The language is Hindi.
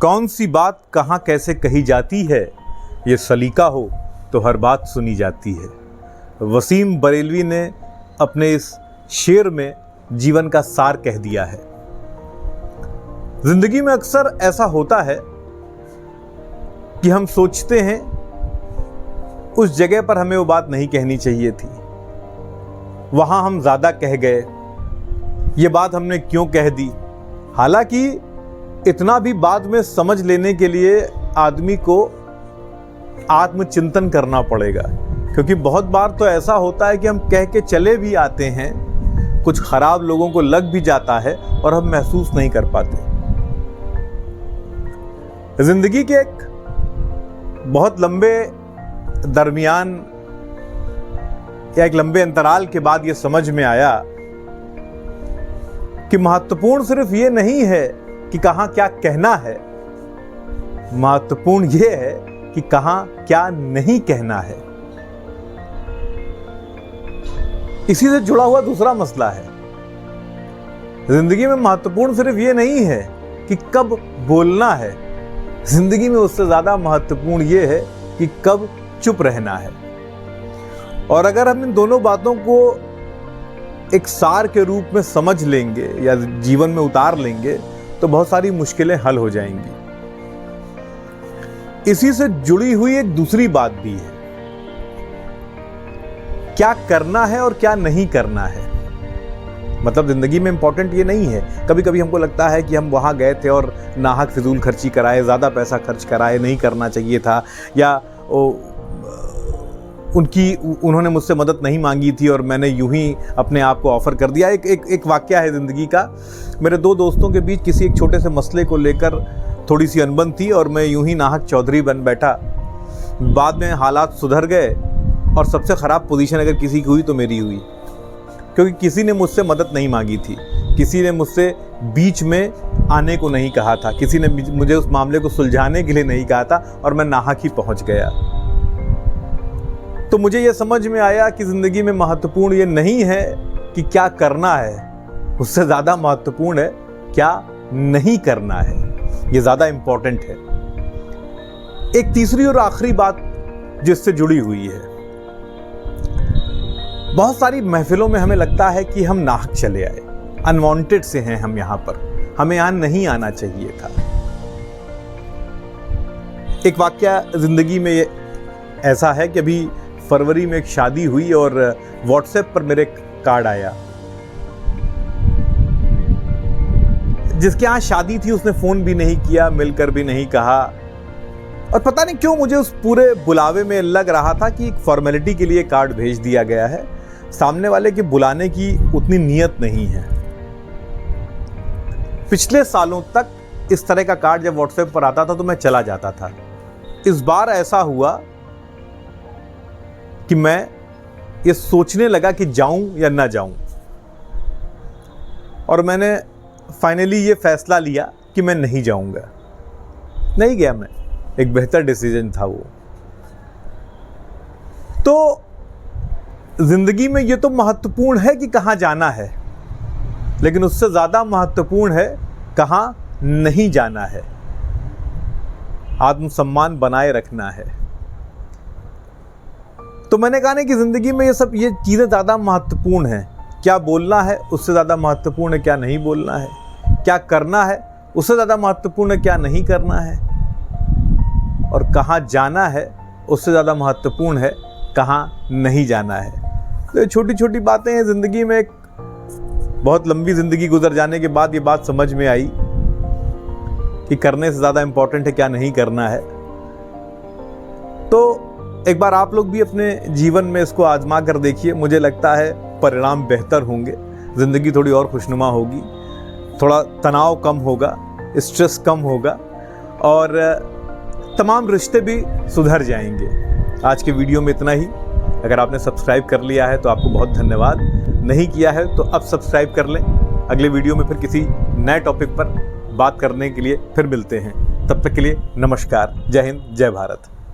कौन सी बात कहाँ कैसे कही जाती है, ये सलीका हो तो हर बात सुनी जाती है। वसीम बरेलवी ने अपने इस शेर में जीवन का सार कह दिया है। जिंदगी में अक्सर ऐसा होता है कि हम सोचते हैं उस जगह पर हमें वो बात नहीं कहनी चाहिए थी, वहां हम ज्यादा कह गए, ये बात हमने क्यों कह दी। हालांकि इतना भी बाद में समझ लेने के लिए आदमी को आत्मचिंतन करना पड़ेगा, क्योंकि बहुत बार तो ऐसा होता है कि हम कह के चले भी आते हैं, कुछ खराब लोगों को लग भी जाता है और हम महसूस नहीं कर पाते। जिंदगी के एक बहुत लंबे दरमियान या एक लंबे अंतराल के बाद यह समझ में आया कि महत्वपूर्ण सिर्फ ये नहीं है कि कहां क्या कहना है, महत्वपूर्ण ये है कि कहां क्या नहीं कहना है। इसी से जुड़ा हुआ दूसरा मसला है, जिंदगी में महत्वपूर्ण सिर्फ ये नहीं है कि कब बोलना है, जिंदगी में उससे ज्यादा महत्वपूर्ण ये है कि कब चुप रहना है। और अगर हम इन दोनों बातों को एक सार के रूप में समझ लेंगे या जीवन में उतार लेंगे तो बहुत सारी मुश्किलें हल हो जाएंगी। इसी से जुड़ी हुई एक दूसरी बात भी है, क्या करना है और क्या नहीं करना है। मतलब जिंदगी में इंपॉर्टेंट ये नहीं है, कभी कभी हमको लगता है कि हम वहां गए थे और नाहक फिजूल खर्ची कराए, ज्यादा पैसा खर्च कराए, नहीं करना चाहिए था, या उन्होंने मुझसे मदद नहीं मांगी थी और मैंने यूं ही अपने आप को ऑफर कर दिया। एक वाकया है जिंदगी का। मेरे दो दोस्तों के बीच किसी एक छोटे से मसले को लेकर थोड़ी सी अनबन थी और मैं यूं ही नाहक चौधरी बन बैठा। बाद में हालात सुधर गए और सबसे ख़राब पोजीशन अगर किसी की हुई तो मेरी हुई, क्योंकि किसी ने मुझसे मदद नहीं मांगी थी, किसी ने मुझसे बीच में आने को नहीं कहा था, किसी ने मुझे उस मामले को सुलझाने के लिए नहीं कहा था और मैं नाहक ही पहुंच गया। तो मुझे यह समझ में आया कि जिंदगी में महत्वपूर्ण ये नहीं है कि क्या करना है, उससे ज्यादा महत्वपूर्ण है क्या नहीं करना है, ये ज्यादा इंपॉर्टेंट है। एक तीसरी और आखिरी बात जिससे जुड़ी हुई है, बहुत सारी महफिलों में हमें लगता है कि हम नाहक चले आए, अनवांटेड से हैं हम यहां पर, हमें यहां नहीं आना चाहिए था। एक वाकया जिंदगी में ऐसा है कि अभी फरवरी में एक शादी हुई और व्हाट्सएप पर मेरे कार्ड आया। जिसके यहाँ शादी थी उसने फोन भी नहीं किया, मिलकर भी नहीं कहा, और पता नहीं क्यों मुझे उस पूरे बुलावे में लग रहा था कि एक फॉर्मेलिटी के लिए कार्ड भेज दिया गया है, सामने वाले के बुलाने की उतनी नीयत नहीं है। पिछले सालों तक इस तरह का कार्ड जब व्हाट्सएप पर आता था तो मैं चला जाता था। इस बार ऐसा हुआ कि मैं ये सोचने लगा कि जाऊं या ना जाऊं, और मैंने फाइनली ये फैसला लिया कि मैं नहीं जाऊंगा। नहीं गया मैं, एक बेहतर डिसीजन था वो। तो जिंदगी में ये तो महत्वपूर्ण है कि कहां जाना है, लेकिन उससे ज्यादा महत्वपूर्ण है कहां नहीं जाना है। आत्मसम्मान बनाए रखना है। तो मैंने कहा ना कि जिंदगी में ये चीजें ज्यादा महत्वपूर्ण हैं। क्या बोलना है उससे ज्यादा महत्वपूर्ण है क्या नहीं बोलना है, क्या करना है उससे ज्यादा महत्वपूर्ण है क्या नहीं करना है, और कहां जाना है उससे ज्यादा महत्वपूर्ण है कहां नहीं जाना है। तो ये छोटी छोटी बातें हैं जिंदगी में। एक बहुत लंबी जिंदगी गुजर जाने के बाद ये बात समझ में आई कि करने से ज्यादा इंपॉर्टेंट है क्या नहीं करना है। तो एक बार आप लोग भी अपने जीवन में इसको आजमा कर देखिए, मुझे लगता है परिणाम बेहतर होंगे, जिंदगी थोड़ी और खुशनुमा होगी, थोड़ा तनाव कम होगा, स्ट्रेस कम होगा और तमाम रिश्ते भी सुधर जाएंगे। आज के वीडियो में इतना ही। अगर आपने सब्सक्राइब कर लिया है तो आपको बहुत धन्यवाद, नहीं किया है तो अब सब्सक्राइब कर लें। अगले वीडियो में फिर किसी नए टॉपिक पर बात करने के लिए फिर मिलते हैं। तब तक के लिए नमस्कार, जय हिंद, जय भारत।